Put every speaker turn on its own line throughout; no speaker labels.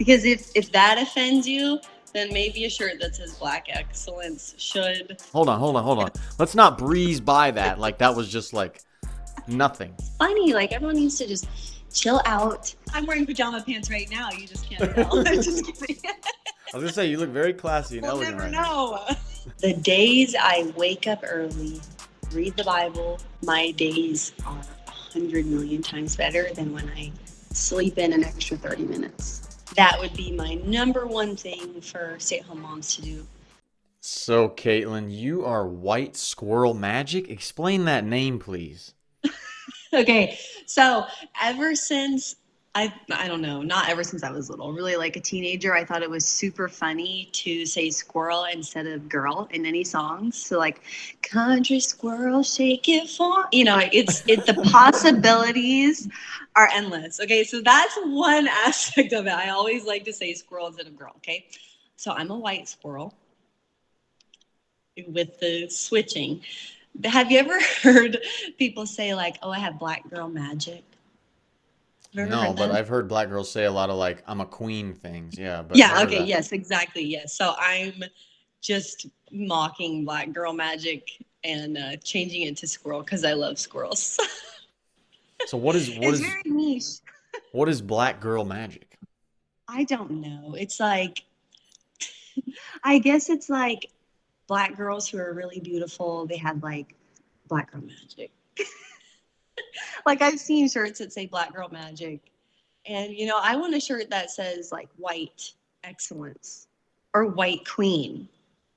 Because if that offends you, then maybe a shirt that says Black Excellence should.
Hold on. Let's not breeze by that. Like that was just like nothing.
It's funny. Like everyone needs to just chill out.
I'm wearing pajama pants right now. You just can't
I
tell. I'm just kidding.
was gonna say you look very classy and
We'll
elegant
never
right now.
know.
The days I wake up early, read the Bible, my days are 100 million times better than when I sleep in an extra 30 minutes. That would be my number one thing for stay-at-home moms to do.
So, Caitlin, you are White Squirrel Magic. Explain that name, please.
Okay, so ever since I don't know, not ever since I was little, really like a teenager, I thought it was super funny to say squirrel instead of girl in any songs. So like country squirrel shake it for, the possibilities are endless. Okay, so that's one aspect of it. I always like to say squirrel instead of girl, okay? So I'm a white squirrel with the switching. Have you ever heard people say like, "Oh, I have black girl magic"? Have you ever
No,
heard
but
that?
I've heard black girls say a lot of like "I'm a queen" things. Yeah, but I've
Yeah,
heard
okay,
that.
yes, exactly. Yes. So I'm just mocking black girl magic and changing it to squirrel because I love squirrels.
So what is what
It's
is
very niche.
what is black girl magic?
I don't know. It's like, I guess it's like black girls who are really beautiful. They have like black girl magic. Like I've seen shirts that say black girl magic. And I want a shirt that says like white excellence or white queen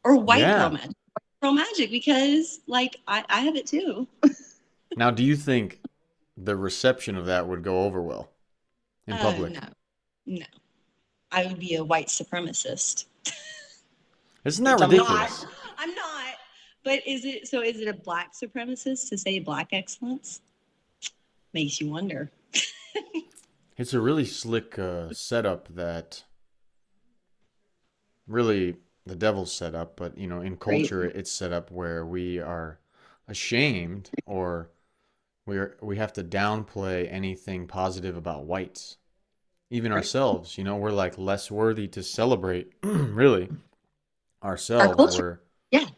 or white girl
Yeah.
magic. Girl magic because like I have it too.
Now, do you think the reception of that would go over well in public?
No, no. I would be a white supremacist,
Isn't that
which I'm not.
ridiculous?
I'm not. But is it a black supremacist to say black excellence? Makes you wonder.
It's a really slick setup that really the devil's set up, but in
Right.
culture it's set up where we are ashamed or we have to downplay anything positive about whites. Even
Right.
ourselves, we're like less worthy to celebrate really
Our
ourselves.
culture.
We're
Yeah,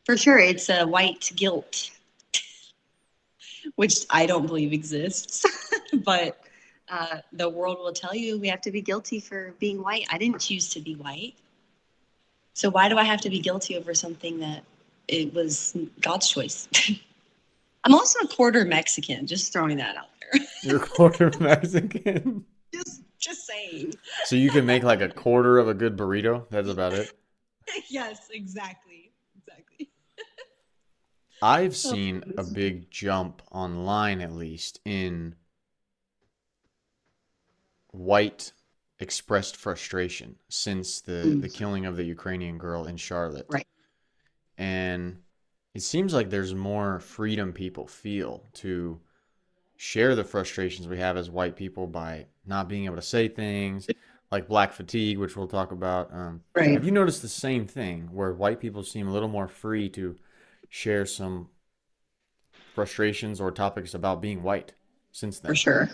for sure. It's a white guilt, which I don't believe exists. But the world will tell you we have to be guilty for being white. I didn't choose to be white. So why do I have to be guilty over something that it was God's choice? I'm also a quarter Mexican, just throwing that out there.
you're quarter Mexican.
just saying.
So you can make like a quarter of a good burrito. That's about it.
Yes, exactly. Exactly.
I've
Oh,
seen a big jump online, at least, in white expressed frustration since the killing of the Ukrainian girl in Charlotte.
right.
And it seems like there's more freedom people feel to share the frustrations we have as white people by not being able to say things like black fatigue, which we'll talk about.
Right.
Have you noticed the same thing where white people seem a little more free to share some frustrations or topics about being white since
For
then?
sure.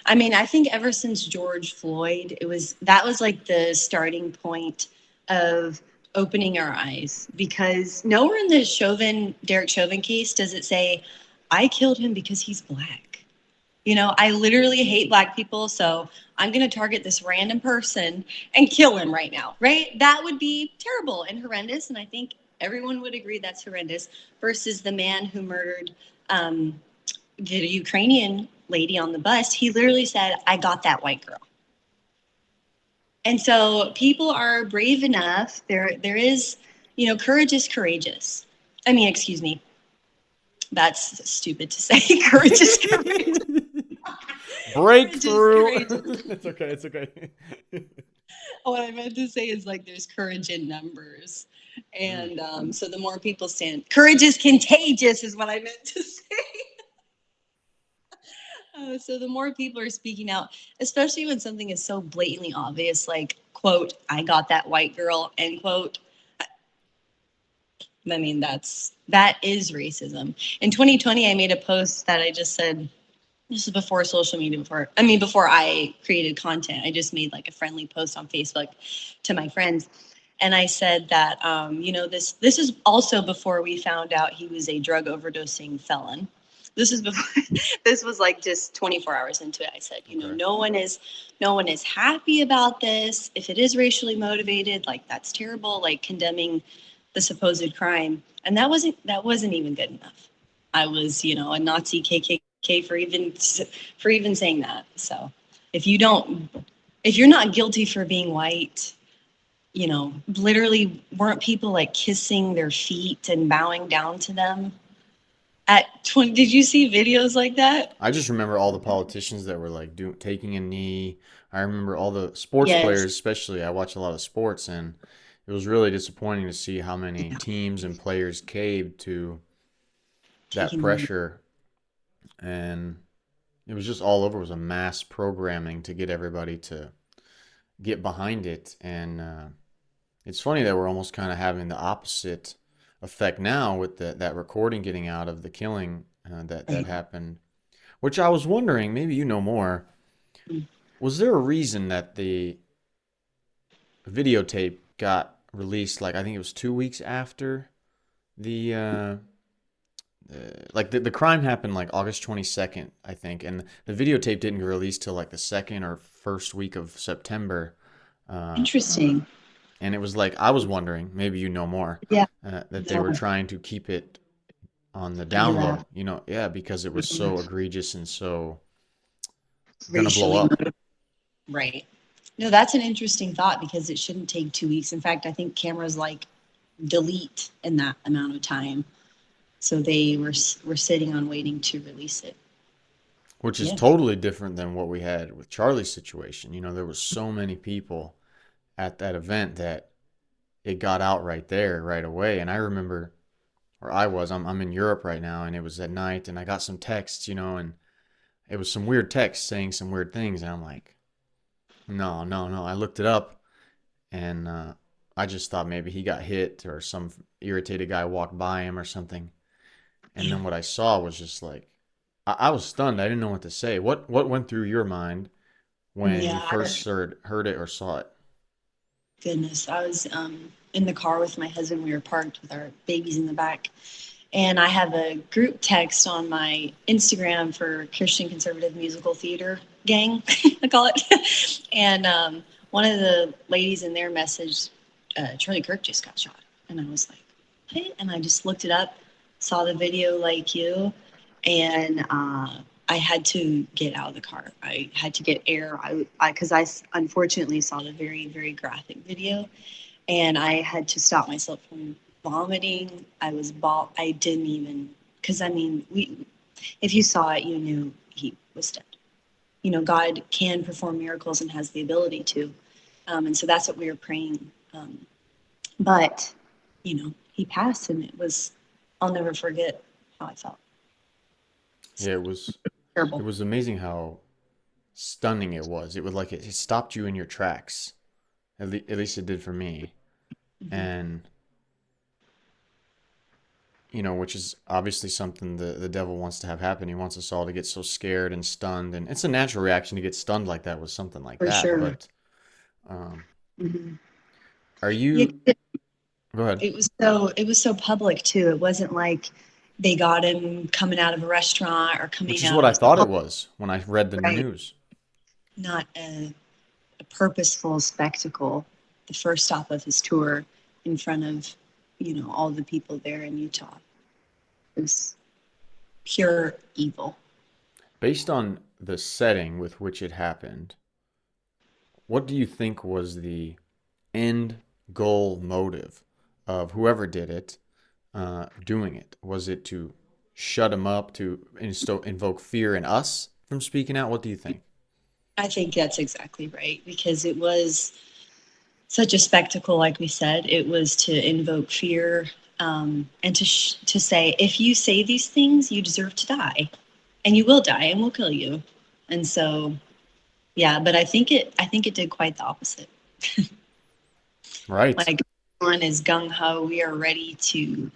I mean, I think ever since George Floyd, that was like the starting point of opening our eyes because nowhere in the Derek Chauvin case does it say, I killed him because he's black. I literally hate black people, so I'm going to target this random person and kill him right now, right? That would be terrible and horrendous. And I think everyone would agree that's horrendous versus the man who murdered the Ukrainian lady on the bus. He literally said, I got that white girl. And so people are brave enough. There is, courage is courageous. I mean, excuse me. That's stupid to say. Courage is courageous.
Breakthrough.
Courageous.
It's okay. It's okay.
What I meant to say is like there's courage in numbers.
Mm.
And so the more people stand, courage is contagious, is what I meant to say. So the more people are speaking out, especially when something is so blatantly obvious, like, quote, I got that white girl, end quote. I mean, that is racism. In 2020, I made a post that I just said, This is before social media, before I created content. I just made like a friendly post on Facebook to my friends. And I said that, this is also before we found out he was a drug overdosing felon. This is before, this was like just 24 hours into it. I said,
Okay.
no one is happy about this. If it is racially motivated, like that's terrible, like condemning the supposed crime. And that wasn't even good enough. I was, a Nazi KKK for even saying that. So if you're not guilty for being white, literally weren't people like kissing their feet and bowing down to them at 20? Did you see videos like that?
I just remember all the politicians that were like taking a knee. I remember all the sports
Yes.
players, especially. I watch a lot of sports, and it was really disappointing to see how many teams and players caved to that
Taking them.
pressure. And it was just all over. It was a mass programming to get everybody to get behind it. And it's funny that we're almost kind of having the opposite effect now with that recording getting out of the killing that happened. Which I was wondering, maybe you know more. Was there a reason that the videotape got released? Like I think it was 2 weeks after the like the crime happened like August 22nd, I think, and the videotape didn't get released till like the second or first week of September. Uh,
Interesting.
and it was like I was wondering, maybe you know more,
Yeah.
that they were
No,
trying to keep it on the
under
down low,
that.
yeah, because it was so egregious and so gonna blow
Racially
up.
motivated. Right. No, that's an interesting thought because it shouldn't take 2 weeks. In fact, I think cameras like delete in that amount of time. So they were sitting on waiting to release it.
Which is
Yeah.
totally different than what we had with Charlie's situation. There was so many people at that event that it got out right there, right away. And I remember where I'm in Europe right now, and it was at night, and I got some texts, and it was some weird text saying some weird things, and I'm like, no, no, no. I looked it up, and I just thought maybe he got hit or some irritated guy walked by him or something. And then what I saw was just like, I was stunned. I didn't know what to say. What went through your mind when you
Yeah.
first heard it or saw it?
Goodness. I was in the car with my husband. We were parked with our babies in the back. And I have a group text on my Instagram for Christian Conservative Musical Theater Gang, I call it. And one of the ladies in there messaged, Charlie Kirk just got shot. And I was like, hey. And I just looked it up, saw the video like you, and I had to get out of the car. I had to get air. Because I unfortunately saw the very, very graphic video, and I had to stop myself from vomiting. I didn't even, because I mean, if you saw it, you knew he was dead. God can perform miracles and has the ability to, and so that's what we were praying. But he passed, and I'll never forget how I felt.
Yeah, it
Terrible.
was amazing how stunning it was. It was like it stopped you in your tracks. At least it did for me.
Mhm.
And which is obviously something the devil wants to have happen. He wants us all to get so scared and stunned, and it's a natural reaction to get stunned like that with something like
For
that.
sure.
But um,
Hmm.
are
Yeah,
you? Go ahead.
it was so public too. It wasn't like they got him coming out of a restaurant or
Which
coming
is
out
what
of
I
his
thought
home,
it was when I read the
right?
news.
Not a purposeful spectacle. The first stop of his tour in front of, all the people there in Utah. It was pure evil.
Based on the setting with which it happened, what do you think was the end goal motive of whoever did it doing it? Was it to shut him up, to invoke fear in us from speaking out? What do you think?
I think that's exactly right because it was such a spectacle. Like we said, it was to invoke fear, and to say, if you say these things, you deserve to die, and you will die, and we'll kill you. And so, yeah, but I think it did quite the opposite.
Right.
Like, one is gung ho. We are ready to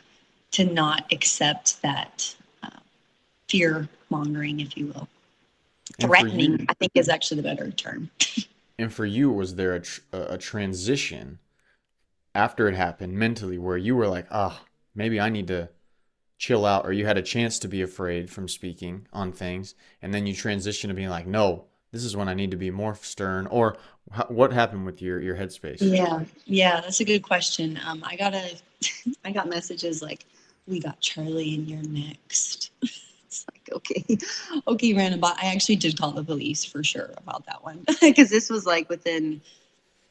not accept that fear mongering, if you will.
And for you,
threatening, I think, is actually the better term.
and for you, was there a transition after it happened mentally where you were like, ah, maybe I need to chill out, or you had a chance to be afraid from speaking on things, and then you transition to being like, no, this is when I need to be more stern, or what happened with your headspace?
Yeah, that's a good question. I got messages like, "We got Charlie, and you're next." It's like, okay, random. But I actually did call the police for sure about that one because this was like within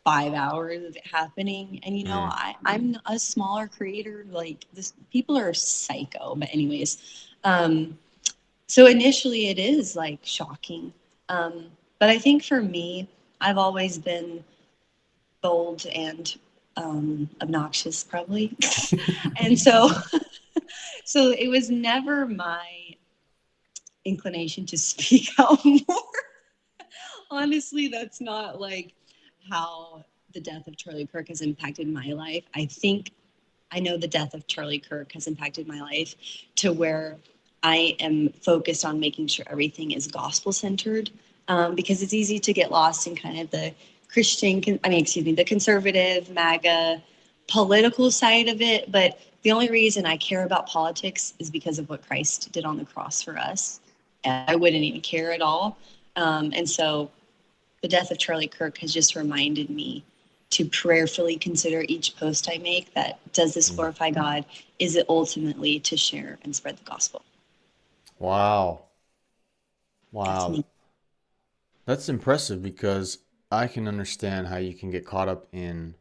5 hours of it happening. And
Mm,
I'm a smaller creator. Like this, people are psycho. But anyways, um, so initially it is like shocking. Um, but I think for me, I've always been bold and obnoxious, probably. And so it was never my inclination to speak out more. Honestly, that's not like how the death of Charlie Kirk has impacted my life. I know the death of Charlie Kirk has impacted my life to where I am focused on making sure everything is gospel centered, because it's easy to get lost in kind of the the conservative, MAGA, political side of it. But the only reason I care about politics is because of what Christ did on the cross for us. And I wouldn't even care at all. And so the death of Charlie Kirk has just reminded me to prayerfully consider each post I make that does this
mm.
glorify God? Is it ultimately to share and spread the gospel?
Wow.
That's
Wow.
me.
That's impressive because I can understand how you can get caught up in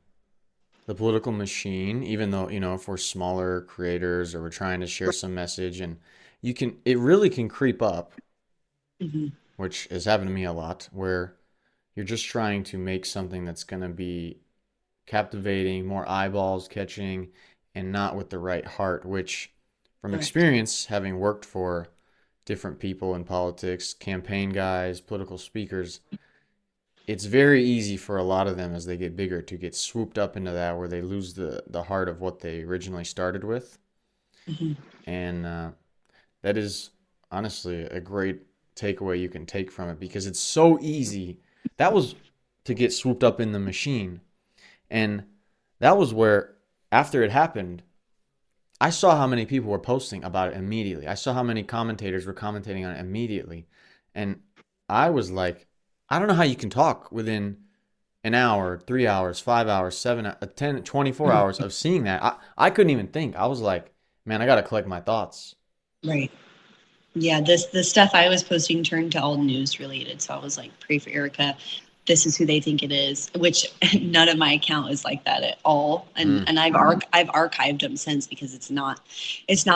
the political machine, even though, if we're smaller creators or we're trying to share some message, and it really can creep up,
Mhm.
which has happened to me a lot, where you're just trying to make something that's going to be captivating, more eyeballs catching, and not with the right heart, which from
Correct.
experience, having worked for different people in politics, campaign guys, political speakers, it's very easy for a lot of them as they get bigger to get swooped up into that where they lose the heart of what they originally started with.
Mhm.
And that is honestly a great takeaway you can take from it because it's so easy. That was to get swooped up in the machine. And that was where, after it happened, I saw how many people were posting about it immediately. I saw how many commentators were commentating on it immediately. And I was like, I don't know how you can talk within an hour, 3 hours, 5 hours, 7, 10, 24 hours of seeing that. I couldn't even think. I was like, man, I got to collect my thoughts.
Right. Yeah, the stuff I was posting turned to all news related. So I was like, pray for Erica. This is who they think it is, which none of my account is like that at all. And
Mm,
and I've archived them since because it's not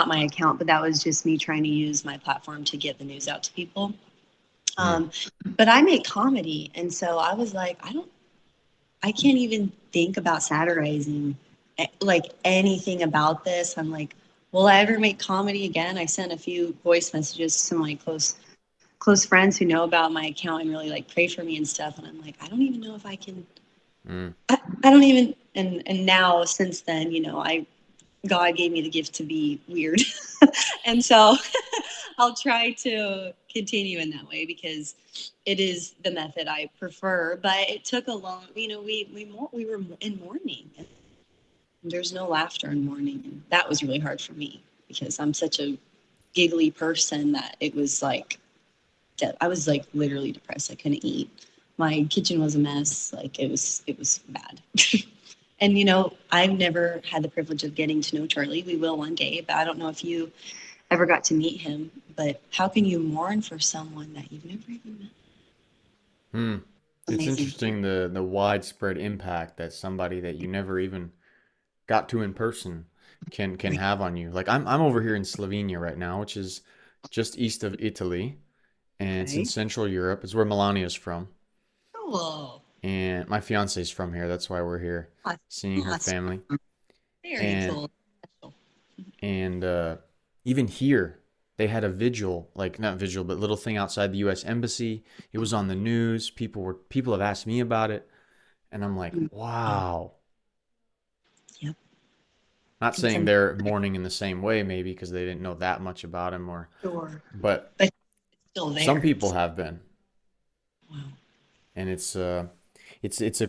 my account, but that was just me trying to use my platform to get the news out to people.
mm,
Um, but I make comedy, and so I was like, I can't even think about satirizing like anything about this. I'm like, will I ever make comedy again? I sent a few voice messages to some of my close friends who know about my account and really like pray for me and stuff. And I'm like, I don't even know if I can.
mm,
I don't even. And now since then, I God gave me the gift to be weird, and so I'll try to continue in that way because it is the method I prefer. But it took a long, we were in mourning, and there's no laughter in mourning, and that was really hard for me because I'm such a giggly person that it was like I was like literally depressed. I couldn't eat. My kitchen was a mess. Like it was bad. And I've never had the privilege of getting to know Charlie. We will one day, but I don't know if you ever got to meet him. But how can you mourn for someone that you've never even met?
mm. It's
Amazing.
interesting the widespread impact that somebody that you never even got to in person can
Right.
have on you. Like I'm over here in Slovenia right now, which is just east of Italy, and it's in
Okay.
Central Europe. It's where Melania's from,
Cool.
and my fiance's from here. That's why we're here,
Awesome.
seeing her
Awesome.
family.
Very
And
cool.
and even here, they had a vigil, like not vigil, but little thing outside the U.S. embassy. It was on the news. People have asked me about it, and I'm like,
Wow.
wow.
Yep.
Not
It's
saying they're mourning in the same way, maybe because they didn't know that much about him,
sure,
but
but it's still
some
there.
people have been. And it's a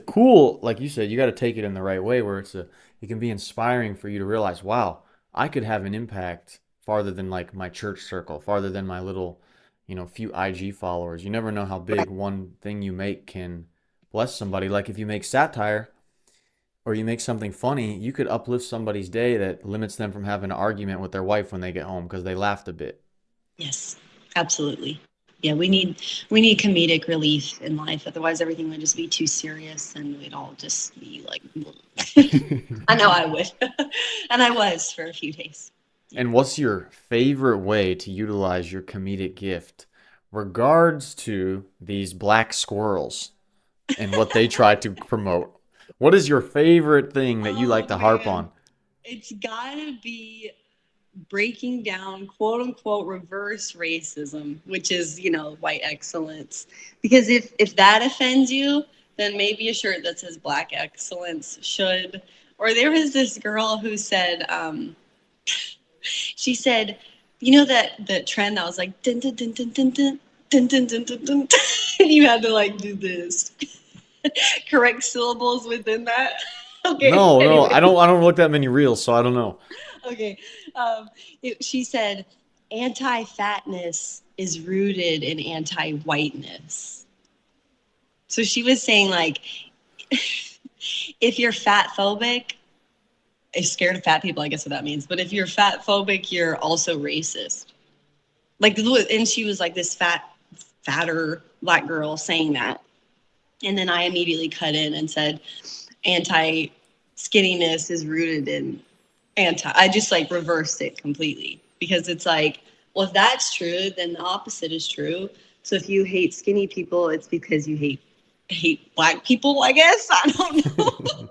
cool, like you said, you got to take it in the right way where it can be inspiring for you to realize, wow, I could have an impact farther than like my church circle, farther than my little, few IG followers. You never know how big one thing you make can bless somebody. Like if you make satire or you make something funny, you could uplift somebody's day that limits them from having an argument with their wife when they get home because they laughed a bit.
Yes, absolutely. Yeah, we need comedic relief in life. Otherwise, everything would just be too serious, and we'd all just be like, I know I would, and I was for a few days.
And what's your favorite way to utilize your comedic gift regards to these black squirrels and what they try to promote? What is your favorite thing that you like
Oh
to harp
man,
on?
it's gotta be breaking down quote unquote reverse racism, which is, white excellence. Because if that offends you, then maybe a shirt that says black excellence should. Or there was this girl who said, she said, that trend that was like dun dun dun dun dun dun dun dun dun dun dun, and you had to like do this correct syllables within that. Okay,
No, no,
anyway.
I don't look that many reels, so I don't know.
Okay. She said, anti-fatness is rooted in anti-whiteness. So she was saying, like, if you're fat phobic, is scared of fat people, I guess what that means. But if you're fat phobic, you're also racist. Like, and she was like this fatter black girl saying that. And then I immediately cut in and said, anti skinniness is rooted in I just like reversed it completely because it's like, well, if that's true, then the opposite is true. So if you hate skinny people, it's because you hate black people, I guess. I don't know.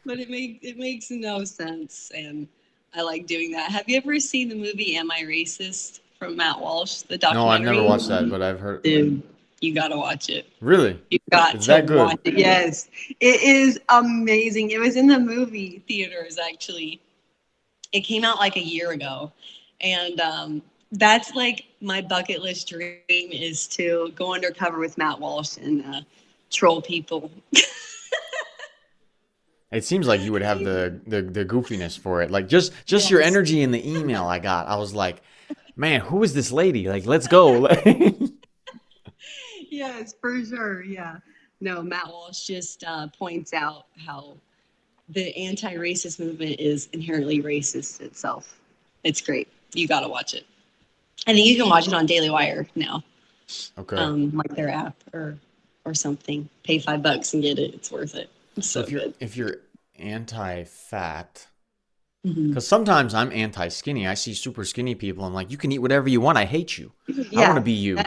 But it makes no sense, and I like doing that. Have you ever seen the movie Am I Racist from Matt Walsh, the
No, I've never
documentary?
watched that, but I've heard.
Dude, you gotta watch it.
Really?
You got
It's
to
that
watch
good?
it. Yes, it is amazing. It was in the movie theaters actually. It came out like a year ago, and that's like my bucket list dream is to go undercover with Matt Walsh and troll people.
It seems like you would have the goofiness for it. Like just your
Yes.
energy in the email I got. I was like, man, who is this lady? Like, let's go.
Yes, for sure. Yeah. No, Matt Walsh just points out how the anti-racist movement is inherently racist itself. It's great. You got to watch it. I think you can watch it on Daily Wire now,
Okay.
like their app or something. Pay $5 and get it. It's worth it. It's
So
so good.
if you're anti-fat,
Mhm.
because sometimes I'm anti-skinny. I see super skinny people. I'm like, you can eat whatever you want. I hate you. I want to
Yeah,
be you.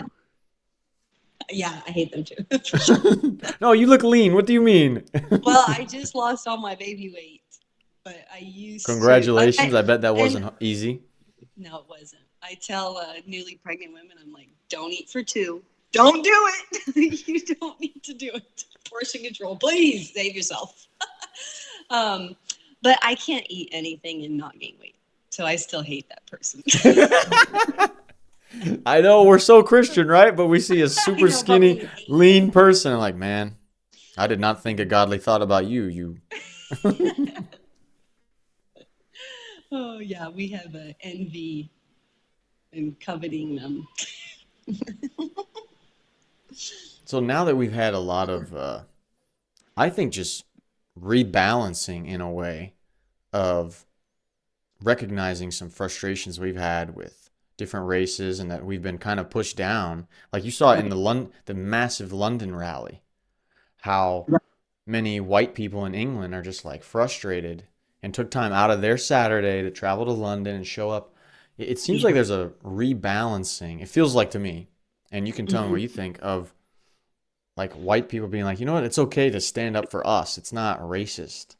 yeah, I hate them too. For sure.
No, you look lean. What do you mean?
Well, I just lost all my baby weight, but I used to.
Congratulations. I bet that
And
wasn't easy.
no, it wasn't. I tell newly pregnant women, I'm like, don't eat for two. Don't do it. You don't need to do it. Portion control, please save yourself. um, but I can't eat anything and not gain weight, so I still hate that person.
I know we're so Christian, right? But we see a
I
super
know, but
skinny,
we hate
lean person. I'm like, man, I did not think a godly thought about you. You.
Oh yeah, we have envy and coveting them.
So now that we've had a lot of, I think just rebalancing in a way of recognizing some frustrations we've had with different races and that we've been kind of pushed down. Like you saw in the massive London rally, how many white people in England are just like frustrated and took time out of their Saturday to travel to London and show up. It seems like there's a rebalancing. It feels like to me, and you can tell me what
Mhm.
you think of like white people being like, you know what, it's okay to stand up for us. It's not racist.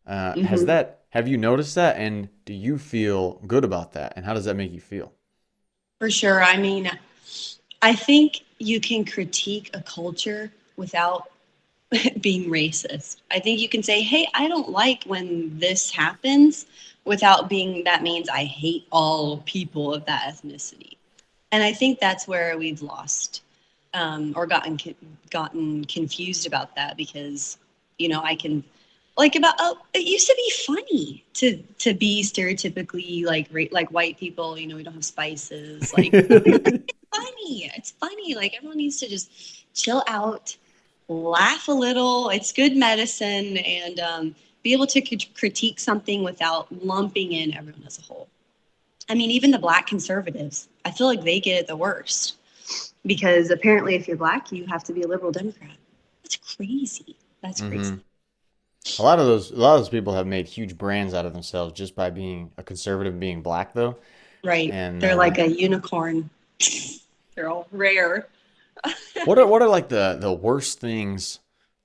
Mhm.
Have you noticed that? And do you feel good about that? And how does that make you feel?
For sure. I mean, I think you can critique a culture without being racist. I think you can say, hey, I don't like when this happens without being, that means I hate all people of that ethnicity. And I think that's where we've lost. or gotten confused about that because, I can like about it used to be funny to be stereotypically like white people. We don't have spices. Like it's funny. Like everyone needs to just chill out, laugh a little. It's good medicine, and be able to critique something without lumping in everyone as a whole. I mean, even the Black conservatives, I feel like they get it the worst because apparently if you're Black, you have to be a liberal Democrat. That's crazy. That's crazy.
Mm-hmm. A lot of those people have made huge brands out of themselves just by being a conservative, being Black, though.
Right.
And
they're like a unicorn. They're all rare.
what are like the worst things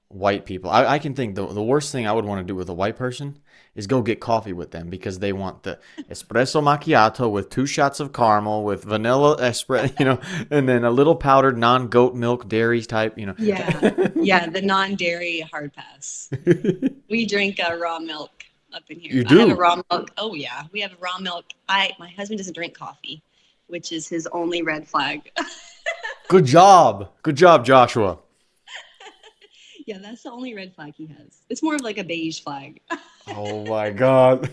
white people? I can think the worst thing I would want to do with a white person is go get coffee with them because they want the espresso macchiato with 2 shots of caramel with vanilla espresso, and then a little powdered non-goat milk dairy type,
Yeah, the non-dairy hard pass. We drink raw milk up in here.
You
I have a
do?
raw milk. Oh yeah, we have a raw milk. My husband doesn't drink coffee, which is his only red flag.
Good job, Joshua.
Yeah, that's the only red flag he has. It's more of like a beige flag.
Oh my God.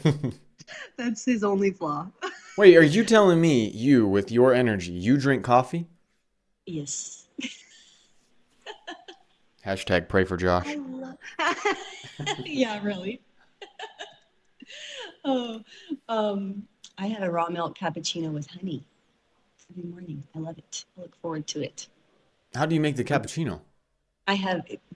That's his only flaw.
Wait, are you telling me you, with your energy, you drink coffee?
Yes.
Hashtag pray for Josh.
I love. Yeah, really. Oh, I had a raw milk cappuccino with honey every morning. I love it. I look forward to it.
How do you make the cappuccino?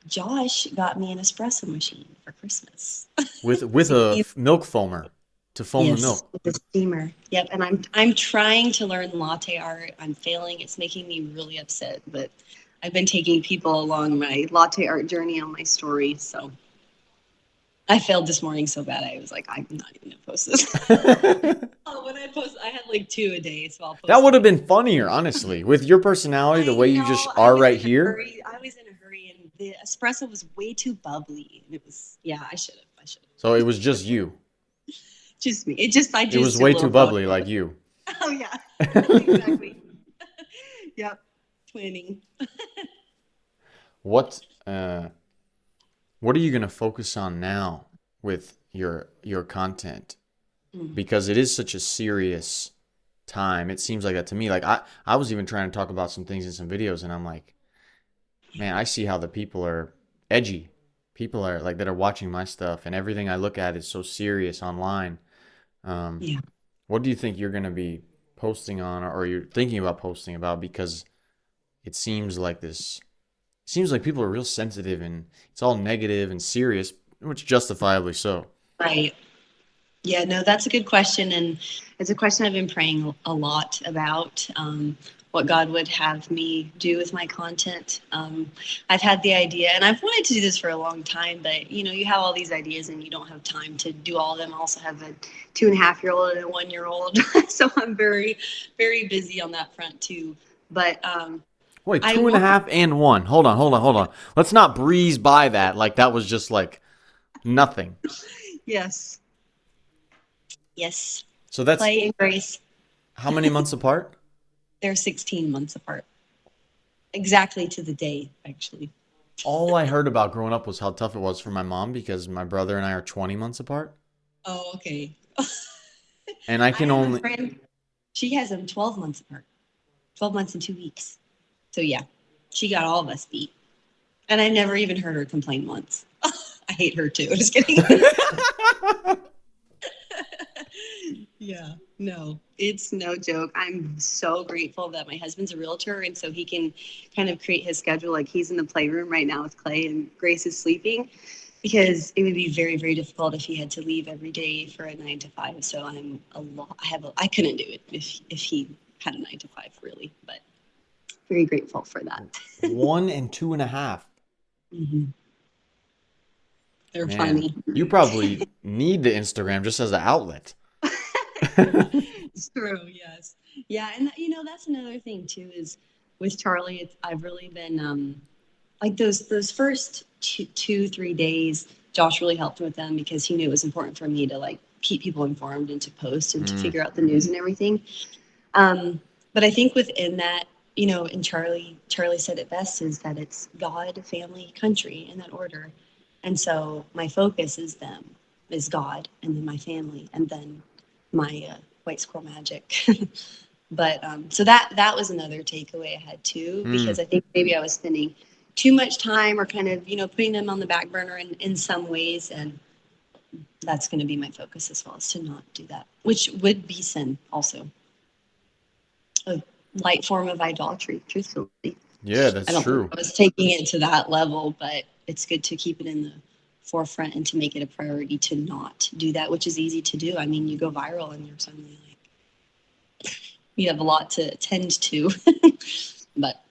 Josh got me an espresso machine for Christmas.
With a milk foamer to foam the milk.
With the steamer. Yep, and I'm trying to learn latte art. I'm failing. It's making me really upset, but I've been taking people along my latte art journey on my story, so I failed this morning so bad. I was like, I'm not even gonna post this. When I post, I had like 2 a day, so I'll post.
That would have been funnier, honestly, with your personality, the way you just are right here.
I was in a hurry, and the espresso was way too bubbly. And it was, I should have.
So it was just you.
Just me. It
was way too bubbly, like you.
Oh yeah, exactly. Yep, twinning.
What are you gonna focus on now with your content? Because it is such a serious time. It seems like that to me. Like I was even trying to talk about some things in some videos, and I'm like, man, I see how the people are edgy. People are like that are watching my stuff, and everything I look at is so serious online.
Yeah.
What do you think you're gonna be posting on, or you're thinking about posting about? Because it seems like people are real sensitive, and it's all negative and serious, which justifiably so.
Right. Yeah, no, that's a good question. And it's a question I've been praying a lot about, what God would have me do with my content. I've had the idea, and I've wanted to do this for a long time, but you have all these ideas and you don't have time to do all of them. I also have a 2.5-year-old and a 1-year-old. So I'm very, very busy on that front too. But
wait, 2.5 and 1. Hold on. Let's not breeze by that like that was just like nothing.
Yes.
So that's
Play and grace.
How many months apart?
They're 16 months apart. Exactly to the day, actually.
All I heard about growing up was how tough it was for my mom because my brother and I are 20 months apart.
Oh, okay.
And I can
have
only...
a friend, she has them 12 months apart. 12 months and 2 weeks. So yeah, she got all of us beat. And I never even heard her complain once. I hate her too. Just kidding. Yeah, no, it's no joke. I'm so grateful that my husband's a realtor, and so he can kind of create his schedule. Like he's in the playroom right now with Clay, and Grace is sleeping, because it would be very, very difficult if he had to leave every day for a 9 to 5. So I couldn't do it if he had a 9 to 5 really, but very grateful for that.
1 and 2.5.
Mm-hmm. They're
Man,
funny.
You probably need the Instagram just as an outlet.
It's true, yes. Yeah, and that's another thing too, is with Charlie, I've really been like those first 2-3 days, Josh really helped with them because he knew it was important for me to like keep people informed and to post and to figure out the news and everything. But I think within that, and Charlie said it best, is that it's God, family, country in that order. And so my focus is God, and then my family, and then my white squirrel magic. But so that was another takeaway I had too, because I think maybe I was spending too much time, or kind of, putting them on the back burner in some ways. And that's going to be my focus as well, is to not do that, which would be sin also. A light form of idolatry, truthfully.
Yeah,
I
that's
don't think
true.
I was taking it to that level, but it's good to keep it in the forefront and to make it a priority to not do that, which is easy to do. I mean, you go viral and you're suddenly like, you have a lot to tend to. But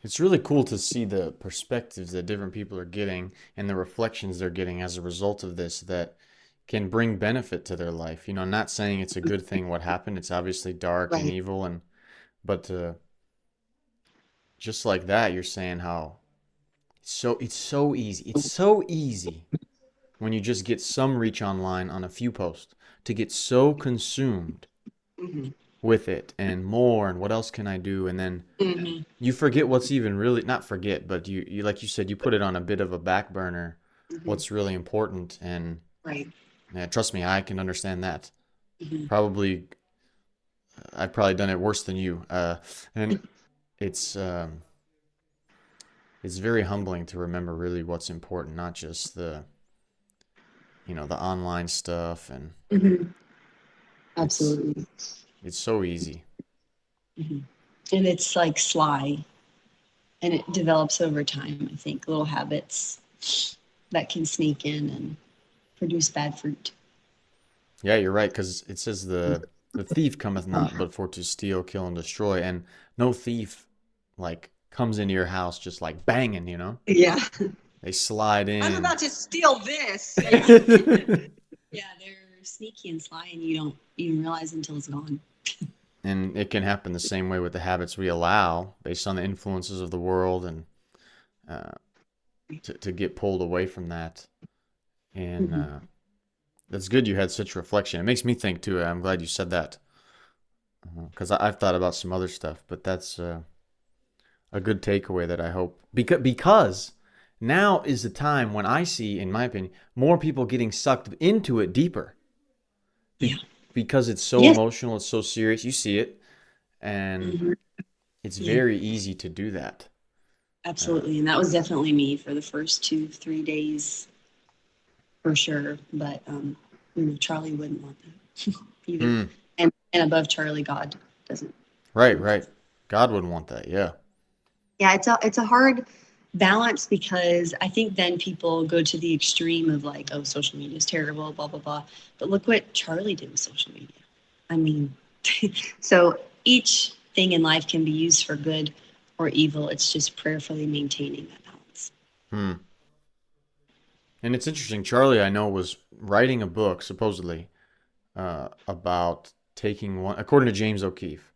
It's really cool to see the perspectives that different people are getting and the reflections they're getting as a result of this that can bring benefit to their life. I'm not saying it's a good thing what happened. It's obviously dark and
right.
evil, but just like that, you're saying how it's so easy. It's so easy when you just get some reach online on a few posts to get so consumed
Mm-hmm.
with it and more and what else can I do, and then
Mm-hmm.
you forget what's even really, not forget, but you like you said, you put it on a bit of a back burner,
Mm-hmm.
what's really important. And
Right.
yeah, trust me, I can understand that.
Mm-hmm.
Probably I've probably done it worse than you, and it's um it's very humbling to remember really what's important, not just the online stuff. And
Mm-hmm.
it's
Absolutely.
it's so easy.
Mm-hmm. And it's like sly, and it develops over time. I think little habits that can sneak in and produce bad fruit.
Yeah, you're right, because it says the thief cometh not but for to steal, kill, and destroy. And no thief like comes into your house just like banging.
Yeah.
They slide
I'm
in.
about to steal this.
Yeah. Yeah, they're sneaky and sly, and you don't even realize until it's gone.
And it can happen the same way with the habits we allow based on the influences of the world, and uh, to get pulled away from that. And
Mm-hmm.
that's good you had such reflection. It makes me think too. I'm glad you said that, because I've thought about some other stuff, but that's a good takeaway that I hope, because now is the time when I see, in my opinion, more people getting sucked into it deeper.
Yeah.
Because it's so
Yes.
emotional, it's so serious. You see it, and
Mm-hmm.
it's
Yeah.
very easy to do that.
Absolutely. And that was definitely me for the first 2-3 days, for sure. But Charlie wouldn't want that either.
Mm,
And above Charlie, God doesn't
right,
want
right.
that.
God wouldn't want that. Yeah.
Yeah, it's a hard balance, because I think then people go to the extreme of like, oh, social media is terrible, blah blah blah. But look what Charlie did with social media. I mean, so each thing in life can be used for good or evil. It's just prayerfully maintaining that balance.
Hmm. And it's interesting. Charlie, I know, was writing a book supposedly about taking one, according to James O'Keefe,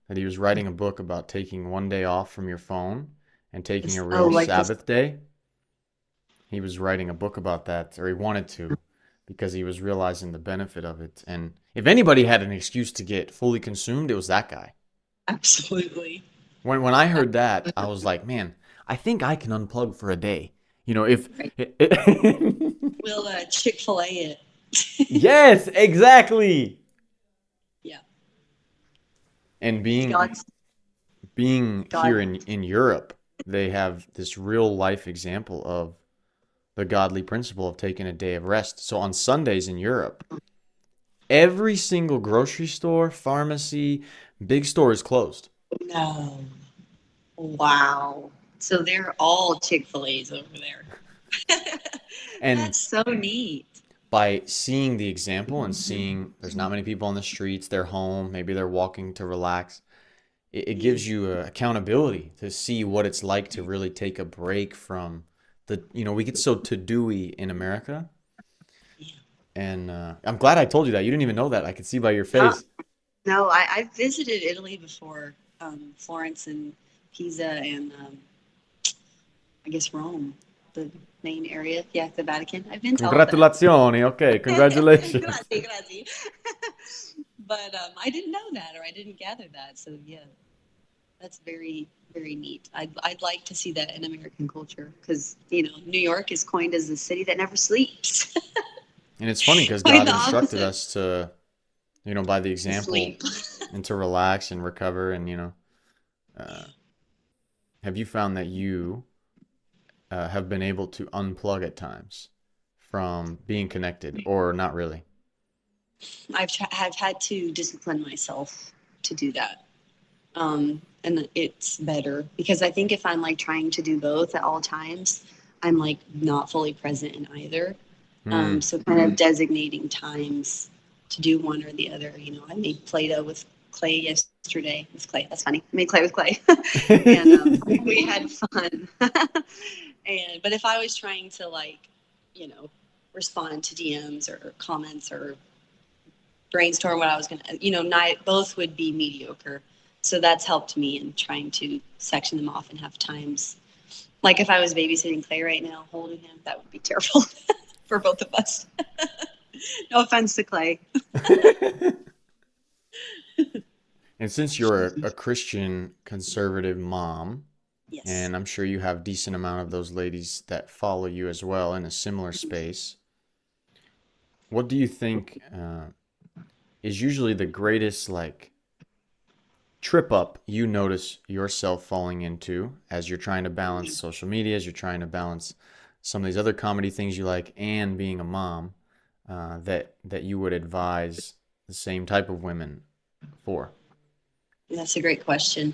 that he was writing a book about taking one day off from your phone and taking a
Oh,
real
like this.
Sabbath day. He was writing a book about that, or he wanted to, because he was realizing the benefit of it. And if anybody had an excuse to get fully consumed, it was that guy.
Absolutely.
When I heard that, I was like, man, I think I can unplug for a day. If
Right. We'll Chick-fil-A it.
yes, exactly.
Yeah.
And being
God's
being here
God.
in Europe, they have this real life example of the godly principle of taking a day of rest. So on Sundays in Europe, every single grocery store, pharmacy, big store is closed.
No. Wow. So they're all Chick-fil-A's over there.
And
That's so neat.
by seeing the example and seeing there's not many people on the streets, they're home, maybe they're walking to relax, it
Yeah.
gives you accountability to see what it's like to really take a break from we get so to-do-y in America.
Yeah.
And I'm glad I told you that. You didn't even know that. I could see by your
Uh,
face.
no, I visited Italy before, Florence and Pisa, and I guess Rome, the main area. Yeah, the Vatican. I've been to all of that.
Congratulazioni. Okay, congratulations.
Grazie, grazie. But I didn't know that, or I didn't gather that. So yeah. That's very, very neat. I'd like to see that in American culture because, you know, New York is coined as the city that never sleeps.
And it's funny because
Quite
God
the
instructed
opposite.
us to, by the
To
example
sleep.
and to relax and recover. And, uh, have you found that you have been able to unplug at times from being connected or not really?
Have had to discipline myself to do that. And it's better because I think if I'm like trying to do both at all times, I'm like not fully present in either.
Hmm.
So kind of designating times to do one or the other. You know, I made Play-Doh with clay yesterday. With clay, that's funny. I made clay with clay, and we had fun. And but if I was trying to like, you know, respond to DMs or comments or brainstorm what I was gonna, you know, not both would be mediocre. So that's helped me in trying to section them off and have times. Like if I was babysitting Clay right now, holding him, that would be terrible for both of us. No offense to Clay.
And since you're a Christian conservative mom,
Yes.
and I'm sure you have decent amount of those ladies that follow you as well in a similar space, what do you think is usually the greatest like trip up you notice yourself falling into as you're trying to balance social media, as you're trying to balance some of these other comedy things you like, and being a mom, that you would advise the same type of women for?
That's a great question.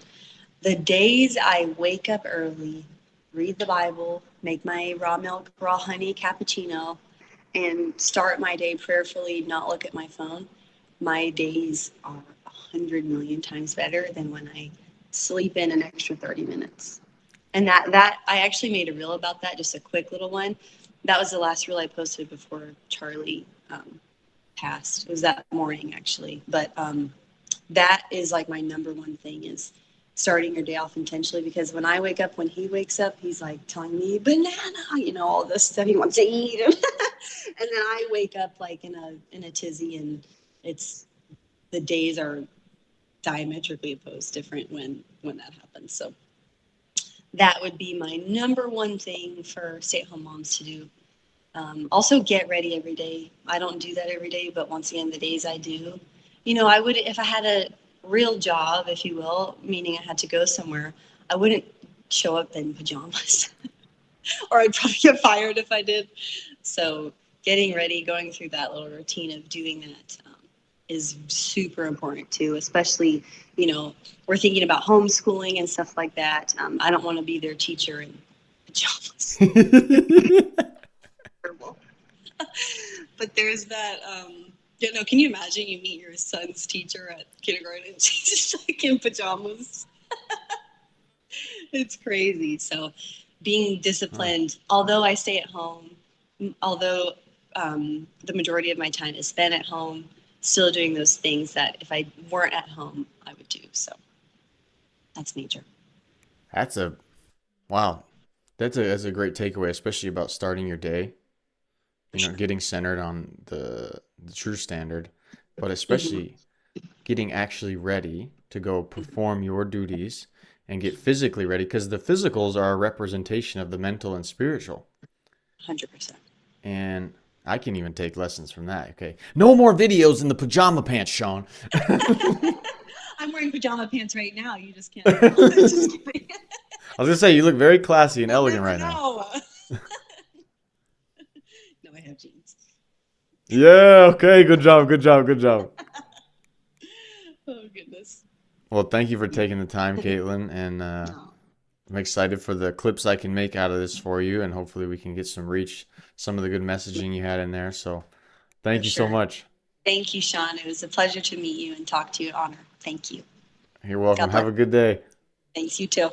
The days I wake up early, read the Bible, make my raw milk, raw honey cappuccino, and start my day prayerfully, not look at my phone, my days are 100 million times better than when I sleep in an extra 30 minutes. And that I actually made a reel about that, just a quick little one. That was the last reel I posted before Charlie passed. It was that morning actually, but that is like my number one thing is starting your day off intentionally because when I wake up, when he wakes up, he's like telling me banana, you know, all this stuff he wants to eat. And then I wake up like in a tizzy and it's the days are diametrically opposed different when that happens. So that would be my number one thing for stay-at-home moms to do. Also get ready every day. I don't do that every day, but once again, the days I do, you know, I would, if I had a real job, if you will, meaning I had to go somewhere, I wouldn't show up in pajamas or I'd probably get fired if I did. So getting ready, going through that little routine of doing that is super important too, especially, you know, we're thinking about homeschooling and stuff like that. I don't want to be their teacher in pajamas. Terrible. But there's that, you know, can you imagine you meet your son's teacher at kindergarten and she's just like in pajamas? It's crazy. So being
Huh.
disciplined, although I stay at home, although the majority of my time is spent at home, still doing those things that if I weren't at home, I would do. So that's major.
That's a wow. That's a great takeaway, especially about starting your day.
For sure.
Getting centered on the true standard, but
Mm-hmm.
especially getting actually ready to go perform your duties and get physically ready because the physicals are a representation of the mental and spiritual.
100%.
And I can even take lessons from that. Okay. No more videos in the pajama pants, Sean.
I'm wearing pajama pants right now. You just can't tell.
I
Just kidding.
was gonna say you look very classy and
You'll
elegant
never
right now.
know. No, I have jeans.
Yeah, okay, good job, good job, good job.
Oh goodness.
Well, thank you for taking the time, Caitlin, and
No,
I'm excited for the clips I can make out of this for you, and hopefully we can get some reach, some of the good messaging you had in there. So,
For
thank you so
sure.
much.
Thank you, Sean. It was a pleasure to meet you and talk to you. Honor. Thank you.
You're welcome.
God
Have
bless.
a good day.
Thanks. You too.